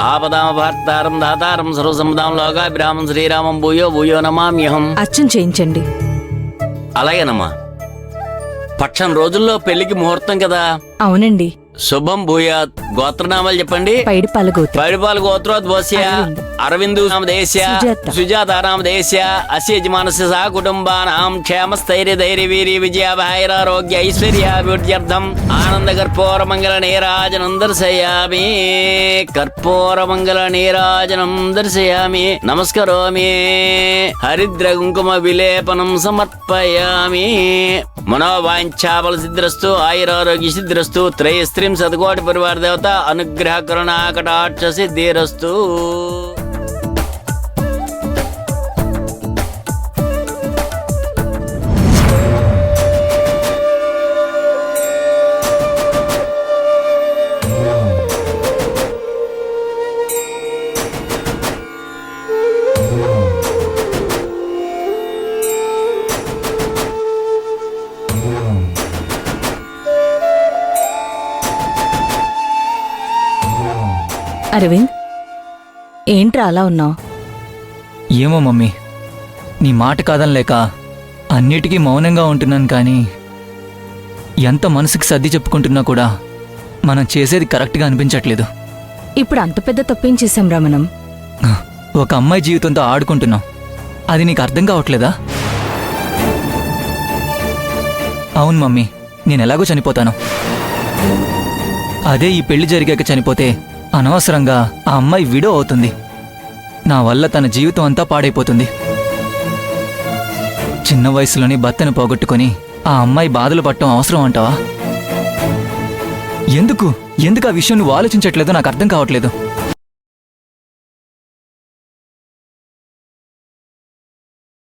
ఆపదామపహర్తారం దాతారం సర్వసంపదాం లోకాభిరామం శ్రీరామం భూయో భూయో నమామ్యహం. అర్చన చేయించండి. అలాగేనమ్మా. పక్షం రోజుల్లో పెళ్లికి ముహూర్తం కదా. అవునండి. శుభం భూయాత్. గోత్రనామాలు చెప్పండి. పైడిపాల గోత్రం. పైడిపాల గోత్రోద్భవస్య అరవిందు నామదేశ్య సుజాత నామదేశ్య అస్య యజమానస్య సహ కుటుంబానాం క్షేమస్థైర్య ధైర్య వీర్య విజయాభైరారోగ్య ఐశ్వర్యాభివృద్ధ్యర్థం ఆనంద కర్పూర మంగళ నీరాజనం దర్శయామి. కర్పూర మంగళ నీరాజనం దర్శయామి. నమస్కరోమి. హరిద్ర కుంకుమ విలేపనం సమర్పయామి. మనోవాంఛాబల సిద్ధిరస్తు ఆయురారోగ్య సిద్ధిరస్తు త్రయస్త్రీం శతకోటి పరివార దేవత అనుగ్రహ కరుణా కటాక్ష సిద్ధిరస్తు. అరవింద్, ఏంట్రా అలా ఉన్నావు? ఏమో మమ్మీ, నీ మాట కాదనలేక అన్నిటికీ మౌనంగా ఉంటున్నాను. కానీ ఎంత మనసుకి సర్ది చెప్పుకుంటున్నా కూడా మనం చేసేది కరెక్ట్గా అనిపించట్లేదు. ఇప్పుడు అంత పెద్ద తప్పేం చేశాంరా మనం? ఒక అమ్మాయి జీవితంతో ఆడుకుంటున్నాం. అది నీకు అర్థం కావట్లేదా? అవును మమ్మీ, నేను ఎలాగో చనిపోతాను. అదే ఈ పెళ్లి జరిగాక చనిపోతే అనవసరంగా ఆ అమ్మాయి విడో అవుతుంది. నా వల్ల తన జీవితం అంతా పాడైపోతుంది. చిన్న వయసులోని భర్తను పోగొట్టుకొని ఆ అమ్మాయి బాధలు పడటం అవసరం అంటావా? ఎందుకు ఆ విషయం నువ్వు ఆలోచించట్లేదో నాకు అర్థం కావట్లేదు.